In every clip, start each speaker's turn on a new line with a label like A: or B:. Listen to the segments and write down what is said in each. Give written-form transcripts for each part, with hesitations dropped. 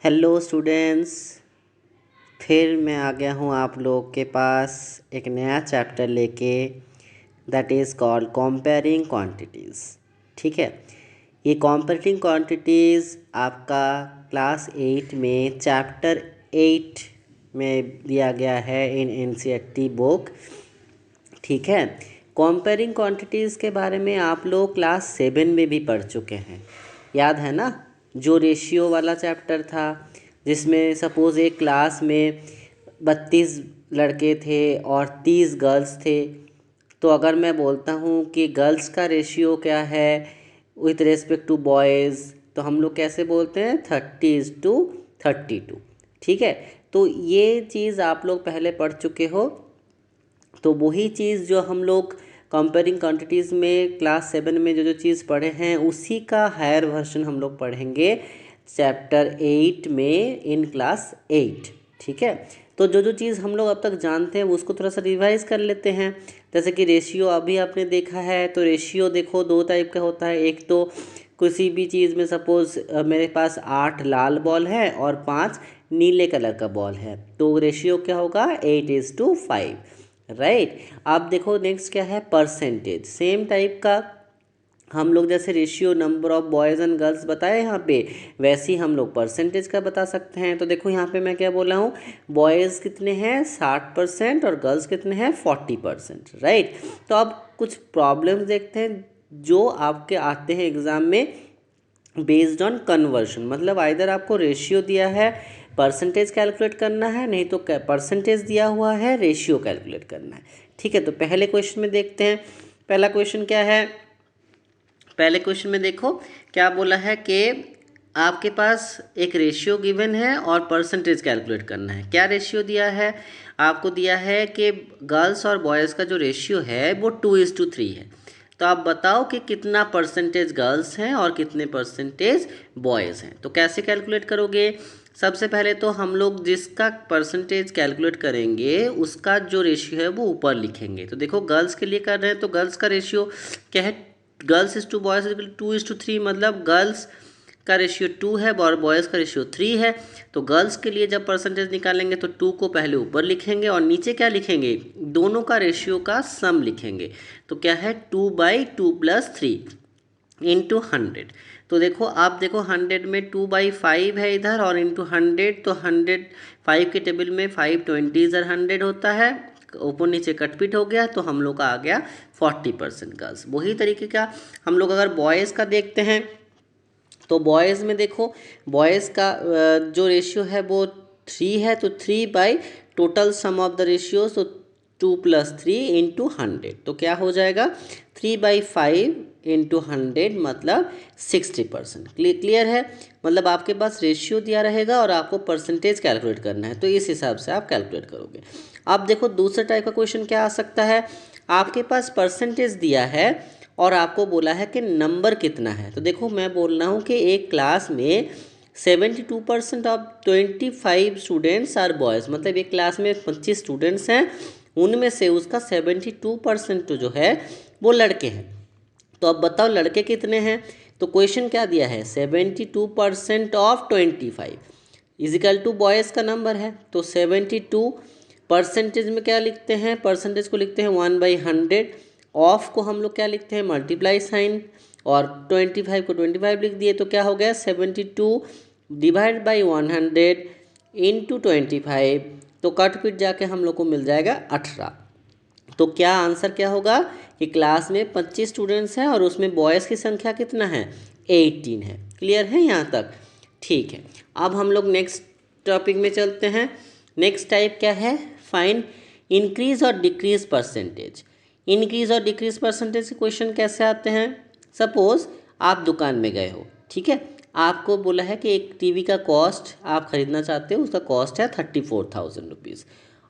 A: Hello students, फिर मैं आ गया हूँ आप लोग के पास एक नया चैप्टर लेके। That is called comparing quantities. ठीक है, ये कंपेयरिंग क्वांटिटीज़ आपका क्लास 8 में चैप्टर 8 में दिया गया है इन एनसीईआरटी बुक। ठीक है, कंपेयरिंग क्वांटिटीज़ के बारे में आप लोग क्लास 7 में भी पढ़ चुके हैं, याद है ना? जो रेशियो वाला चैप्टर था, जिसमें सपोज़ एक क्लास में 32 लड़के थे और 30 गर्ल्स थे। तो अगर मैं बोलता हूँ कि गर्ल्स का रेशियो क्या है विथ रेस्पेक्ट टू बॉयज़, तो हम लोग कैसे बोलते हैं? 30:32। ठीक है, तो ये चीज़ आप लोग पहले पढ़ चुके हो। तो वही चीज़ जो हम लोग कंपेयरिंग क्वांटिटीज़ में क्लास 7 में जो चीज़ पढ़े हैं, उसी का हायर वर्जन हम लोग पढ़ेंगे चैप्टर 8 में इन क्लास 8। ठीक है, तो जो चीज़ हम लोग अब तक जानते हैं उसको थोड़ा सा रिवाइज कर लेते हैं। जैसे कि रेशियो अभी आपने देखा है, तो रेशियो देखो 2 टाइप का होता है। एक तो किसी भी चीज़ में सपोज़ मेरे पास 8 लाल बॉल है और 5 नीले कलर का बॉल है, तो रेशियो क्या होगा? 8:5। राइट। अब देखो नेक्स्ट क्या है? परसेंटेज। सेम टाइप का हम लोग जैसे ratio number of boys and girls बताए यहाँ पे, वैसे ही हम लोग परसेंटेज का बता सकते हैं। तो देखो यहाँ पे मैं क्या बोला हूँ, बॉयज़ कितने हैं? 60% और गर्ल्स कितने हैं? 40%। राइट। तो अब कुछ प्रॉब्लम्स देखते हैं जो आपके आते हैं एग्ज़ाम में बेस्ड ऑन कन्वर्शन। मतलब आइदर आपको रेशियो दिया है, परसेंटेज कैलकुलेट करना है, नहीं तो परसेंटेज दिया हुआ है, रेशियो कैलकुलेट करना है। ठीक है, तो पहले क्वेश्चन में देखते हैं। पहला क्वेश्चन क्या है? पहले क्वेश्चन में देखो क्या बोला है कि आपके पास एक रेशियो गिवन है और परसेंटेज कैलकुलेट करना है। क्या रेशियो दिया है? आपको दिया है कि गर्ल्स और बॉयज़ का जो रेशियो है वो 2:3 है। तो आप बताओ कि कितना परसेंटेज गर्ल्स हैं और कितने परसेंटेज बॉयज़ हैं। तो कैसे कैलकुलेट करोगे? सबसे पहले तो हम लोग जिसका परसेंटेज कैलकुलेट करेंगे उसका जो रेशियो है वो ऊपर लिखेंगे। तो देखो गर्ल्स के लिए कर रहे हैं, तो गर्ल्स का रेशियो क्या है? Girls is to boys 2:3। मतलब गर्ल्स का रेशियो 2 है और बॉयज़ का रेशियो 3 है। तो गर्ल्स के लिए जब परसेंटेज निकालेंगे तो 2 को पहले ऊपर लिखेंगे और नीचे क्या लिखेंगे? दोनों का रेशियो का सम लिखेंगे। तो क्या है? 2/2 + 3 इंटू 100। तो देखो आप देखो 100 में 2/5 है इधर और इंटू 100, तो 105 के टेबल में 5 20 100 होता है, ऊपर नीचे कटपिट हो गया, तो हम लोग का आ गया 40% गर्ल्स। वही तरीके का हम लोग अगर बॉयज़ का देखते हैं, तो बॉयज़ में देखो बॉयज़ का जो रेशियो है वो 3 है, तो 3 by total sum of the ratio, तो 2 + 3 इंटू 100। तो क्या हो जाएगा? 3/5 इंटू 100 मतलब 60%। क्लियर है? मतलब आपके पास रेशियो दिया रहेगा और आपको परसेंटेज कैलकुलेट करना है, तो इस हिसाब से आप कैलकुलेट करोगे। अब देखो दूसरे टाइप का क्वेश्चन क्या आ सकता है? आपके पास परसेंटेज दिया है और आपको बोला है कि नंबर कितना है। तो देखो मैं बोल रहा हूँ कि एक क्लास में 72% ऑफ 25 स्टूडेंट्स आर बॉयज़। मतलब एक क्लास में 25 स्टूडेंट्स हैं, उनमें से उसका 72% जो है वो लड़के हैं। तो अब बताओ लड़के कितने हैं? तो क्वेश्चन क्या दिया है? 72% ऑफ 25 इजिकल टू बॉयज़ का नंबर है। तो 72 परसेंटेज में क्या लिखते हैं? परसेंटेज को लिखते हैं 1/100। ऑफ को हम लोग क्या लिखते हैं? मल्टीप्लाई साइन, और 25 को 25 लिख दिए, तो क्या हो गया? 72 डिवाइड बाई 100 इंटू 25, तो कट पिट जाके हम लोग को मिल जाएगा 18। तो क्या आंसर क्या होगा कि क्लास में 25 स्टूडेंट्स हैं और उसमें बॉयज़ की संख्या कितना है? 18 है। क्लियर है यहाँ तक? ठीक है, अब हम लोग नेक्स्ट टॉपिक में चलते हैं। नेक्स्ट टाइप क्या है? फाइंड इंक्रीज और डिक्रीज परसेंटेज। इंक्रीज और डिक्रीज परसेंटेज के क्वेश्चन कैसे आते हैं? सपोज आप दुकान में गए हो, ठीक है, आपको बोला है कि एक टीवी का कॉस्ट आप ख़रीदना चाहते हो, उसका कॉस्ट है 34,000 रुपीज़।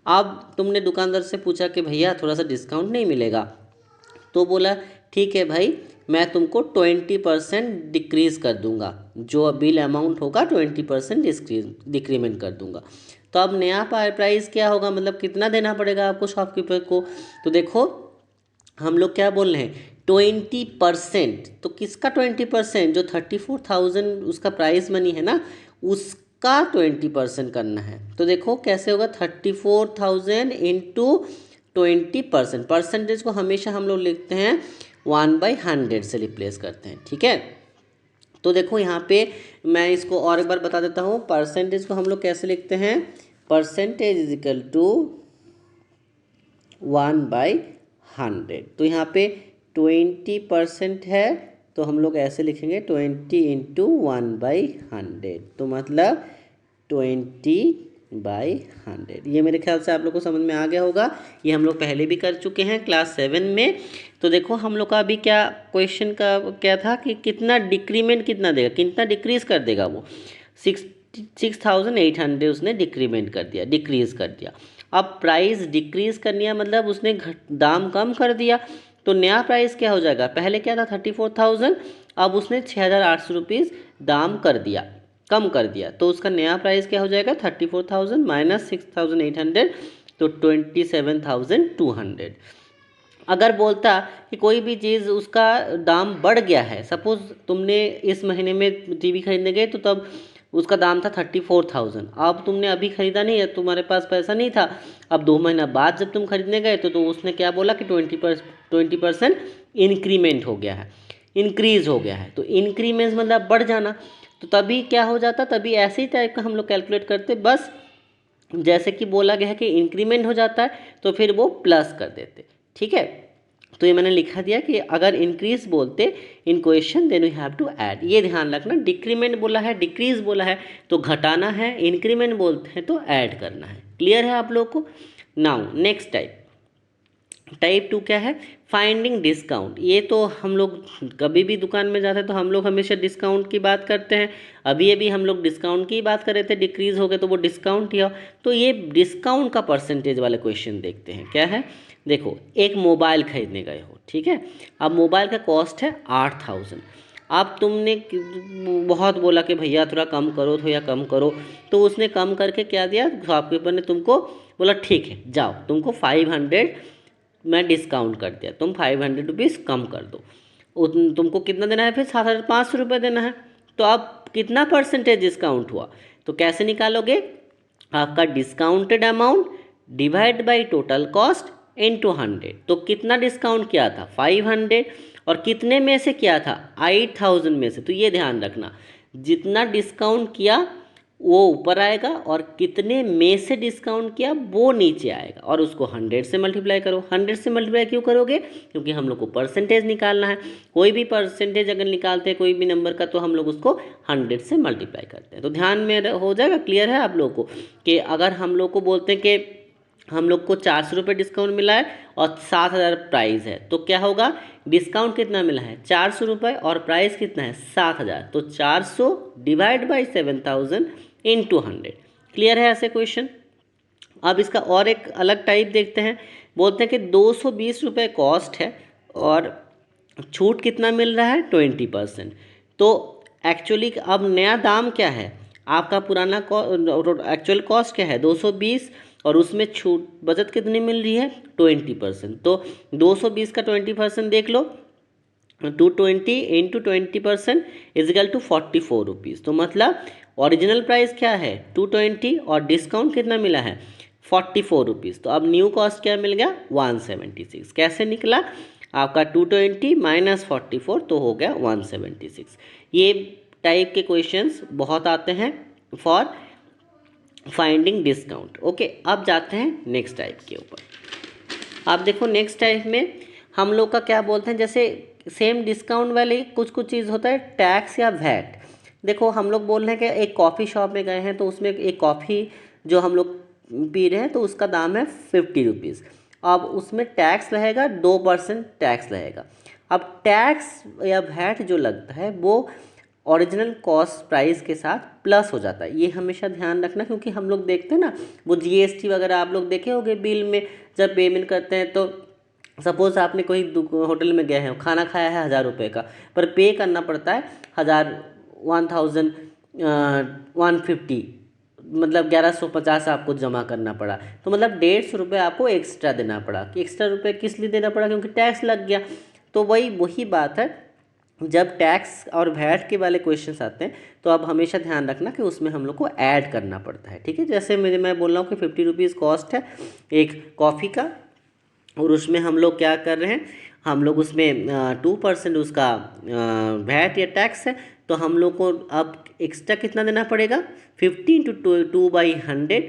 A: अब तुमने दुकानदार से पूछा कि भैया थोड़ा सा डिस्काउंट नहीं मिलेगा? तो बोला ठीक है भाई, मैं तुमको 20% डिक्रीज़ कर दूंगा, जो बिल अमाउंट होगा 20% डिक्रीमेंट कर दूंगा। तो अब नया प्राइस क्या होगा? मतलब कितना देना पड़ेगा आपको शॉपकीपर को? तो देखो हम लोग क्या बोल रहे हैं? 20%। तो किसका 20%? जो 34,000 उसका प्राइस मनी है ना, उस का 20% करना है। तो देखो कैसे होगा, 34,000 इंटू 20%। परसेंटेज को हमेशा हम लोग लिखते हैं 1/100 से रिप्लेस करते हैं, ठीक है। तो देखो यहाँ पे मैं इसको और एक बार बता देता हूँ, परसेंटेज को हम लोग कैसे लिखते हैं, परसेंटेज इज इक्वल टू 1/100। तो यहाँ पे 20% है, तो हम लोग ऐसे लिखेंगे 20 इंटू 1/100, तो मतलब 20/100। ये मेरे ख्याल से आप लोग को समझ में आ गया होगा। ये हम लोग पहले भी कर चुके हैं क्लास 7 में। तो देखो हम लोग का अभी क्या क्वेश्चन का क्या था कि कितना डिक्रीमेंट कितना देगा, कितना डिक्रीज कर देगा वो, 6,800 उसने डिक्रीमेंट कर दिया, डिक्रीज कर दिया। अब प्राइस डिक्रीज करनी है, मतलब उसने दाम कम कर दिया। तो नया प्राइस क्या हो जाएगा, पहले क्या था 34,000, अब उसने 6,800 रुपीज़ दाम कर दिया, कम कर दिया। तो उसका नया प्राइस क्या हो जाएगा, 34,000 माइनस 6,800, तो 27,200। अगर बोलता कि कोई भी चीज़ उसका दाम बढ़ गया है, सपोज़ तुमने इस महीने में टीवी खरीदने गए तो तब उसका दाम था 34,000, अब तुमने अभी ख़रीदा नहीं है, तुम्हारे पास पैसा नहीं था, अब 2 महीना बाद जब तुम खरीदने गए तो उसने क्या बोला कि 20% इंक्रीमेंट हो गया है, इंक्रीज़ हो गया है। तो इंक्रीमेंट मतलब बढ़ जाना, तो तभी क्या हो जाता, तभी ऐसे ही टाइप का हम लोग कैलकुलेट करते, बस जैसे कि बोला गया है कि इंक्रीमेंट हो जाता है तो फिर वो प्लस कर देते, ठीक है। तो ये मैंने लिखा दिया कि अगर इंक्रीज बोलते in question then we have to add, ये ध्यान रखना, डिक्रीमेंट बोला है, डिक्रीज बोला है तो घटाना है, इंक्रीमेंट बोलते हैं तो ऐड करना है। क्लियर है आप लोग को। नाउ नेक्स्ट टाइप 2 क्या है, फाइंडिंग डिस्काउंट। ये तो हम लोग कभी भी दुकान में जाते हैं तो हम लोग हमेशा डिस्काउंट की बात करते हैं। अभी हम लोग डिस्काउंट की बात कर रहे थे, डिक्रीज हो गए तो वो डिस्काउंट ही हो। तो ये डिस्काउंट का परसेंटेज वाले क्वेश्चन देखते हैं, क्या है। देखो एक मोबाइल खरीदने गए हो, ठीक है, अब मोबाइल का कॉस्ट है 8,000। अब तुमने बहुत बोला कि भैया थोड़ा कम करो, थोड़ा कम करो, तो उसने कम करके क्या दिया, शॉपकीपर ने तुमको बोला ठीक है जाओ तुमको 500 मैं डिस्काउंट कर दिया, तुम 500 रुपीज़ कम कर दो। तुमको कितना देना है, फिर 7,500 रुपये देना है। तो अब कितना परसेंटेज डिस्काउंट हुआ, तो कैसे निकालोगे, आपका discounted amount divide by total cost into 100। तो कितना डिस्काउंट किया था 500, और कितने में से किया था 8,000 में से। तो ये ध्यान रखना, जितना डिस्काउंट किया वो ऊपर आएगा और कितने में से डिस्काउंट किया वो नीचे आएगा, और उसको 100 से मल्टीप्लाई करो। 100 से मल्टीप्लाई क्यों करोगे, क्योंकि हम लोग को परसेंटेज निकालना है। कोई भी परसेंटेज अगर निकालते हैं कोई भी नंबर का तो हम लोग उसको 100 से मल्टीप्लाई करते हैं। तो ध्यान में हो जाएगा, क्लियर है आप लोग को, कि अगर हम लोग को बोलते हैं कि हम लोग को 400 रुपये डिस्काउंट मिला है और 7,000 प्राइस है, तो क्या होगा, डिस्काउंट कितना मिला है 400 रुपये और प्राइस कितना है 7,000, तो 400 डिवाइड बाई 7,000 इंटू 100। क्लियर है ऐसे क्वेश्चन। अब इसका और एक अलग टाइप देखते हैं, बोलते हैं कि 220 रुपये कॉस्ट है और छूट कितना मिल रहा है 20%। तो एक्चुअली अब नया दाम क्या है, आपका पुराना एक्चुअल कॉस्ट क्या है 220, और उसमें छूट बचत कितनी मिल रही है 20%। तो 220 का 20% देख लो, 220 into 20% is equal to 44 rupees. तो मतलब ओरिजिनल प्राइस क्या है 220 और डिस्काउंट कितना मिला है 44 रुपीज़। तो अब न्यू कॉस्ट क्या मिल गया 176। कैसे निकला, आपका 220 माइनस 44 तो हो गया 176। ये टाइप के क्वेश्चंस बहुत आते हैं फॉर फाइंडिंग डिस्काउंट। ओके, अब जाते हैं नेक्स्ट टाइप के ऊपर। आप देखो नेक्स्ट टाइप में हम लोग का क्या बोलते हैं, जैसे सेम डिस्काउंट वाले कुछ चीज़ होता है टैक्स या वैट। देखो हम लोग बोल रहे हैं कि एक कॉफ़ी शॉप में गए हैं तो उसमें एक कॉफ़ी जो हम लोग पी रहे हैं तो उसका दाम है 50 रुपीज़। अब उसमें टैक्स रहेगा 2% टैक्स रहेगा। अब टैक्स या वैट जो लगता है वो ओरिजिनल कॉस्ट प्राइस के साथ प्लस हो जाता है। ये हमेशा ध्यान रखना, क्योंकि हम लोग देखते हैं ना वो जीएसटी वगैरह आप लोग देखे होंगे बिल में जब पेमेंट करते हैं। तो सपोज़ आपने कोई होटल में गए हैं, खाना खाया है 1,000 रुपये का, पर पे करना पड़ता है 1,150, मतलब 1,150 आपको जमा करना पड़ा। तो मतलब 150 रुपये आपको एक्स्ट्रा देना पड़ा। कि एक्स्ट्रा रुपये किस लिए देना पड़ा, क्योंकि टैक्स लग गया। तो वही बात है जब टैक्स और वैट के वाले क्वेश्चंस आते हैं तो आप हमेशा ध्यान रखना कि उसमें हम लोग को ऐड करना पड़ता है, ठीक है। जैसे मैं बोल रहा हूँ कि 50 रुपीज़ कॉस्ट है एक कॉफ़ी का, और उसमें हम लोग क्या कर रहे हैं, हम लोग उसमें 2% उसका वैट या टैक्स है, तो हम लोग को अब एक्स्ट्रा कितना देना पड़ेगा, 50 × 2/100,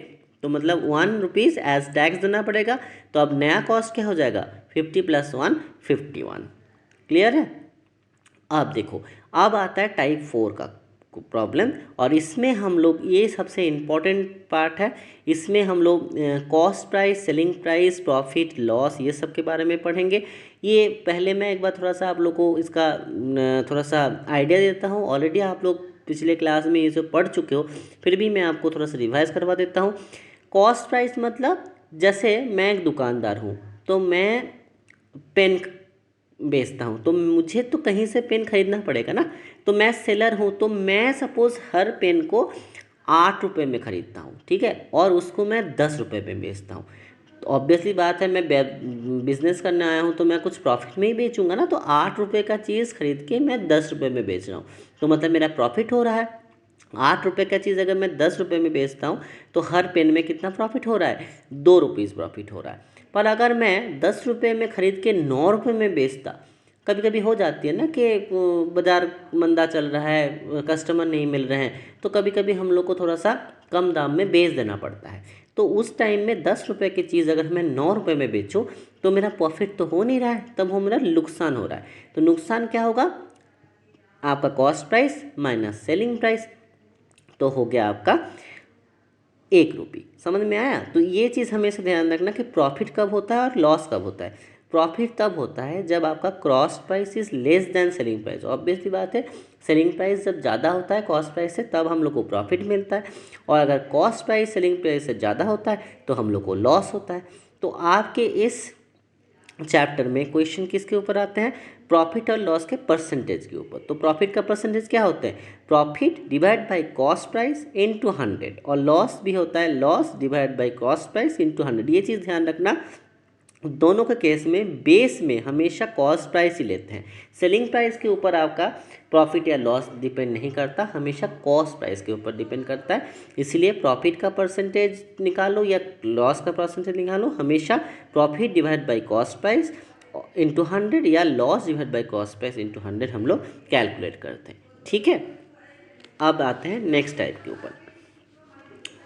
A: तो मतलब 1 रुपीज़ एज टैक्स देना पड़ेगा। तो अब नया कॉस्ट क्या हो जाएगा, 50 + 1 51। क्लियर है। अब देखो, अब आता है टाइप 4 का प्रॉब्लम, और इसमें हम लोग, ये सबसे इम्पॉर्टेंट पार्ट है, इसमें हम लोग cost price, selling price, profit loss, ये सब के बारे में पढ़ेंगे। ये पहले मैं एक बार थोड़ा सा आप लोग को इसका थोड़ा सा आइडिया देता हूँ। ऑलरेडी आप लोग पिछले क्लास में ये सब पढ़ चुके हो, फिर भी मैं आपको थोड़ा सा रिवाइज करवा देता हूँ। कॉस्ट प्राइस मतलब, जैसे मैं एक दुकानदार हूँ, तो मैं पेन बेचता हूँ, तो मुझे तो कहीं से पेन खरीदना पड़ेगा ना। तो मैं सेलर हूँ, तो मैं सपोज़ हर पेन को 8 रुपये में ख़रीदता हूँ, ठीक है, और उसको मैं 10 रुपये में बेचता हूँ। तो ऑब्वियसली बात है, मैं बिज़नेस करने आया हूँ, तो मैं कुछ प्रॉफिट में ही बेचूंगा ना। तो 8 रुपये का चीज़ खरीद के मैं 10 रुपये में बेच रहा हूँ, तो मतलब मेरा प्रॉफिट हो रहा है। 8 रुपये का चीज़ अगर मैं 10 रुपये में बेचता हूँ, तो हर पेन में कितना प्रॉफिट हो रहा है, 2 रुपीज़ प्रॉफिट हो रहा है। पर अगर मैं 10 रुपये में ख़रीद के 9 रुपये में बेचता, कभी कभी हो जाती है ना कि बाज़ार मंदा चल रहा है, कस्टमर नहीं मिल रहे हैं, तो कभी कभी हम लोग को थोड़ा सा कम दाम में बेच देना पड़ता है। तो उस टाइम में 10 रुपये की चीज़ अगर मैं 9 रुपये में बेचूं, तो मेरा प्रॉफिट तो हो नहीं रहा है, तब वो मेरा नुकसान हो रहा है। तो नुकसान क्या होगा, आपका cost price minus selling price, तो हो गया आपका 1 रुपये। समझ में आया। तो ये चीज़ हमेशा ध्यान रखना कि प्रॉफिट कब होता है और लॉस कब होता है। प्रॉफिट तब होता है जब आपका cost price is less than selling price. Obviously बात है, सेलिंग प्राइस जब ज़्यादा होता है कॉस्ट प्राइस से, तब हम लोग को प्रॉफिट मिलता है, और अगर कॉस्ट प्राइस सेलिंग प्राइस से ज़्यादा होता है तो हम लोग को लॉस होता है। तो आपके इस चैप्टर में क्वेश्चन किसके ऊपर आते हैं, प्रॉफिट और लॉस के परसेंटेज के ऊपर। तो प्रॉफिट का परसेंटेज क्या होता है, profit divide by cost price into 100, और लॉस भी होता है loss divide by cost price into 100। ये चीज़ ध्यान रखना, दोनों के केस में बेस में हमेशा कॉस्ट प्राइस ही लेते हैं। सेलिंग प्राइस के ऊपर आपका प्रॉफिट या लॉस डिपेंड नहीं करता, हमेशा कॉस्ट प्राइस के ऊपर डिपेंड करता है। इसलिए प्रॉफिट का परसेंटेज निकालो या लॉस का परसेंटेज निकालो, हमेशा profit divide by cost price into 100 या loss divide by cost price into 100 हम लोग कैलकुलेट करते हैं, ठीक है। अब आते हैं नेक्स्ट टाइप के ऊपर।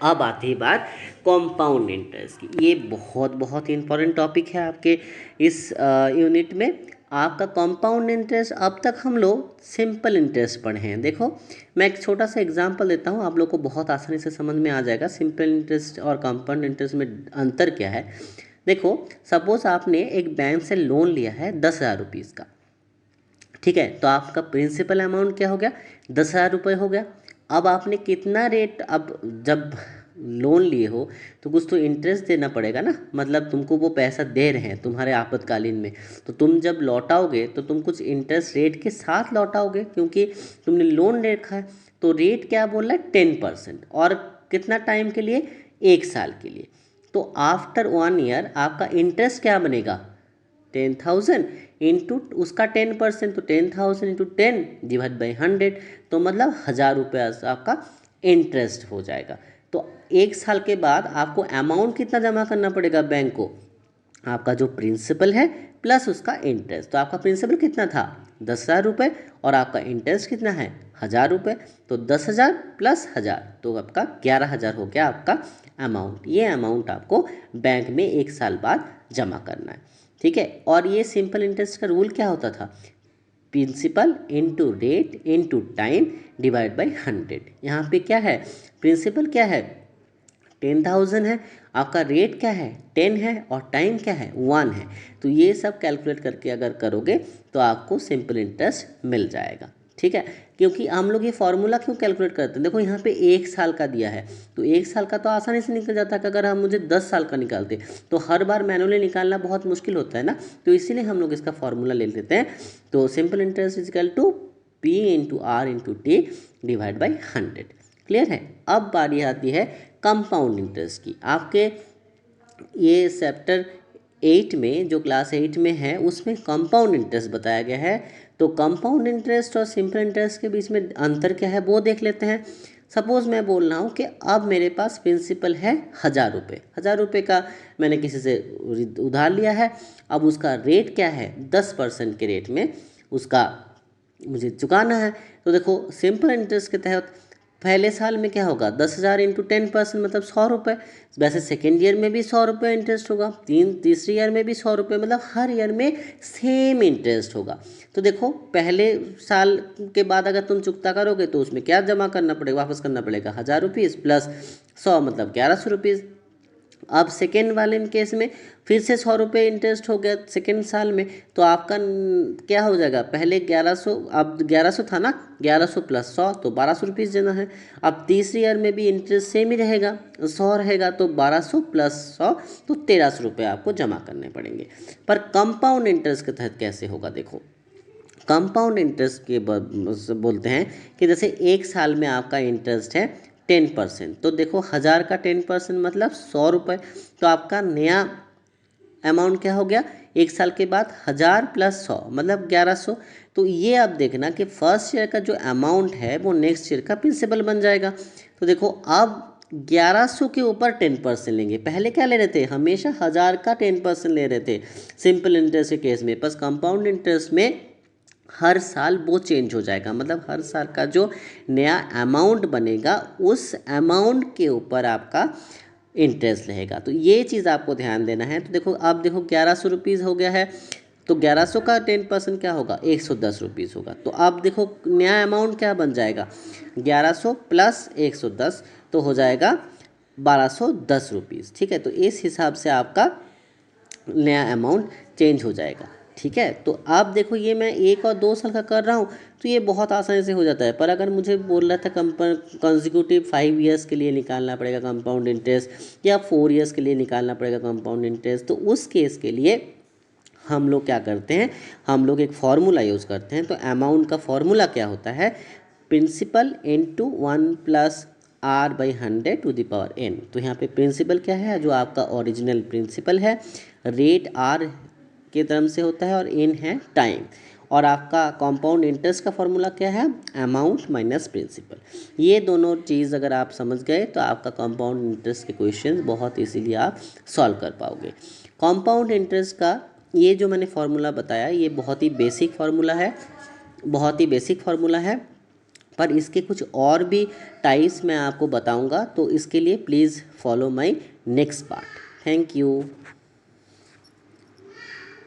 A: अब आती है बात कंपाउंड इंटरेस्ट की। ये बहुत बहुत इंपॉर्टेंट टॉपिक है आपके इस यूनिट में। आपका कंपाउंड इंटरेस्ट, अब तक हम लोग सिंपल इंटरेस्ट पढ़े हैं। देखो, मैं एक छोटा सा एग्जांपल देता हूँ, आप लोग को बहुत आसानी से समझ में आ जाएगा सिंपल इंटरेस्ट और कंपाउंड इंटरेस्ट में अंतर क्या है। देखो, सपोज आपने एक बैंक से लोन लिया है 10,000 रुपीज़ का, ठीक है, तो आपका प्रिंसिपल अमाउंट क्या हो गया, 10,000 रुपये हो गया। अब आपने कितना रेट, अब जब लोन लिए हो तो कुछ तो इंटरेस्ट देना पड़ेगा ना, मतलब तुमको वो पैसा दे रहे हैं तुम्हारे आपातकालीन में, तो तुम जब लौटाओगे तो तुम कुछ इंटरेस्ट रेट के साथ लौटाओगे, क्योंकि तुमने लोन ले रखा है। तो रेट क्या बोल रहा है, 10%, और कितना टाइम के लिए, 1 साल के लिए। तो आफ्टर 1 ईयर आपका इंटरेस्ट क्या बनेगा, 10,000 इंटू उसका 10%, तो 10,000 इंटू 10 डिवाइड बाई 100, तो मतलब 1,000 रुपया आपका इंटरेस्ट हो जाएगा। तो 1 साल के बाद आपको अमाउंट कितना जमा करना पड़ेगा बैंक को, आपका जो प्रिंसिपल है प्लस उसका इंटरेस्ट। तो आपका प्रिंसिपल कितना था, 10,000 रुपये, और आपका इंटरेस्ट कितना है, 1,000 रुपये। तो 10,000 प्लस 1,000, तो आपका 11,000 हो गया आपका अमाउंट। ये अमाउंट आपको बैंक में 1 साल बाद जमा करना है, ठीक है। और ये सिंपल इंटरेस्ट का रूल क्या होता था, principal into rate into time divide by 100। यहाँ पे क्या है, प्रिंसिपल क्या है, 10,000 है, आपका रेट क्या है, 10 है, और टाइम क्या है, 1 है। तो ये सब कैलकुलेट करके अगर करोगे तो आपको सिंपल इंटरेस्ट मिल जाएगा, ठीक है। क्योंकि हम लोग ये फॉर्मूला क्यों कैलकुलेट करते हैं, देखो यहाँ पे 1 साल का दिया है, तो 1 साल का तो आसानी से निकल जाता है। कि अगर हम मुझे 10 साल का निकालते तो हर बार मैनुअली निकालना बहुत मुश्किल होता है ना, तो इसीलिए हम लोग इसका फॉर्मूला ले लेते हैं। तो simple interest is equal to P into R into T divide by 100। Clear है। अब बारी आती है कंपाउंड इंटरेस्ट की। आपके ये चैप्टर 8 में, जो क्लास 8 में है, उसमें कंपाउंड इंटरेस्ट बताया गया है। तो कंपाउंड इंटरेस्ट और सिंपल इंटरेस्ट के बीच में अंतर क्या है वो देख लेते हैं। सपोज़ मैं बोल रहा हूँ कि अब मेरे पास प्रिंसिपल है 1000 रुपये, 1000 रुपये का मैंने किसी से उधार लिया है। अब उसका रेट क्या है, 10% के रेट में उसका मुझे चुकाना है। तो देखो सिंपल इंटरेस्ट के तहत पहले साल में क्या होगा, 10,000 इंटू 10% मतलब 100 रुपये। वैसे सेकेंड ईयर में भी 100 रुपये इंटरेस्ट होगा, तीसरी ईयर में भी 100 रुपये, मतलब हर ईयर में सेम इंटरेस्ट होगा। तो देखो पहले साल के बाद अगर तुम चुकता करोगे तो उसमें क्या जमा करना पड़ेगा, वापस करना पड़ेगा 1000 रुपीज़ प्लस 100 मतलब 1100 रुपीज़। अब सेकेंड वाले केस में फिर से 100 रुपये इंटरेस्ट हो गया सेकेंड साल में, तो आपका क्या हो जाएगा, पहले 1100, अब 1100 था ना, 1100 प्लस 100 तो 1200 रुपीज़ देना है। अब तीसरी ईयर में भी इंटरेस्ट सेम ही रहेगा, 100 रहेगा, तो 1200 प्लस 100 तो 1300 रुपये आपको जमा करने पड़ेंगे। पर कंपाउंड इंटरेस्ट के तहत कैसे होगा, देखो कंपाउंड इंटरेस्ट के बोलते हैं कि जैसे एक साल में आपका इंटरेस्ट है 10%, तो देखो 1000 का 10% मतलब 100 रुपये, तो आपका नया अमाउंट क्या हो गया, एक साल के बाद 1000 प्लस 100 मतलब 1100। तो ये आप देखना कि फर्स्ट ईयर का जो अमाउंट है वो नेक्स्ट ईयर का प्रिंसिपल बन जाएगा। तो देखो अब 1100 के ऊपर 10% लेंगे, पहले क्या ले रहे थे, हमेशा 1000 का 10% ले रहे थे सिंपल इंटरेस्ट के केस में। बस कंपाउंड इंटरेस्ट में हर साल वो चेंज हो जाएगा, मतलब हर साल का जो नया अमाउंट बनेगा उस अमाउंट के ऊपर आपका इंटरेस्ट रहेगा। तो ये चीज़ आपको ध्यान देना है। तो देखो अब देखो 1100 रुपीज़ हो गया है, तो 1100 का 10% क्या होगा, 110 रुपीज़ होगा। तो अब देखो नया अमाउंट क्या बन जाएगा, 1100 प्लस 110 तो हो जाएगा 1210 रुपीज़। ठीक है, तो इस हिसाब से आपका नया अमाउंट चेंज हो जाएगा। ठीक है, तो आप देखो ये मैं 1 और 2 साल का कर रहा हूँ तो ये बहुत आसानी से हो जाता है। पर अगर मुझे बोल रहा था कंसेक्यूटिव 5 ईयर्स के लिए निकालना पड़ेगा कंपाउंड इंटरेस्ट या 4 ईयर्स के लिए निकालना पड़ेगा कंपाउंड इंटरेस्ट, तो उस केस के लिए हम लोग क्या करते हैं, हम लोग एक फार्मूला यूज़ करते हैं। तो अमाउंट का फार्मूला क्या होता है, principal into 1 plus R by 100 to the power n। तो यहाँ पे प्रिंसिपल क्या है, जो आपका ओरिजिनल प्रिंसिपल है, रेट आर के तरफ से होता है और n है टाइम, और आपका कंपाउंड इंटरेस्ट का फॉर्मूला क्या है, अमाउंट माइनस प्रिंसिपल। ये दोनों चीज़ अगर आप समझ गए तो आपका कंपाउंड इंटरेस्ट के क्वेश्चन बहुत इजीली आप सॉल्व कर पाओगे। कंपाउंड इंटरेस्ट का ये जो मैंने फार्मूला बताया ये बहुत ही बेसिक फार्मूला है, बहुत ही बेसिक फार्मूला है, पर इसके कुछ और भी टाइप्स मैं आपको बताऊंगा। तो इसके लिए please follow my next part. Thank you.